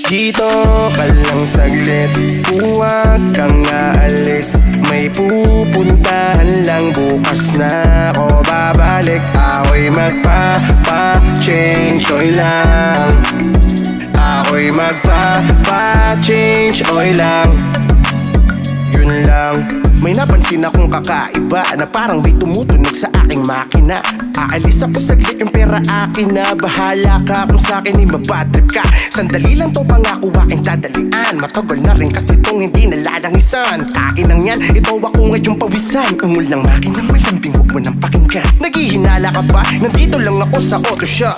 Dito ka lang saglit, huwag kang aalis. May pupuntahan lang, bukas na ako babalik. Ako'y magpapa-change oil lang. Ako'y magpapa-change oil lang. Yun lang. May napansin akong kakaiba na parang may tumutunog sa aking makina. Aalis ako saglit, yung pera akin na. Bahala ka kung sa'kin ay mabadrip ka. Sandali lang to, pangako aking dadalian. Matagal na rin kasi itong hindi nalalangisan. Kainang yan, ito ako ngayong pawisan. Ungol ng makinang malambing, huwag mo nang pakinggan. Naghihinala ka ba? Nandito lang ako sa auto shop.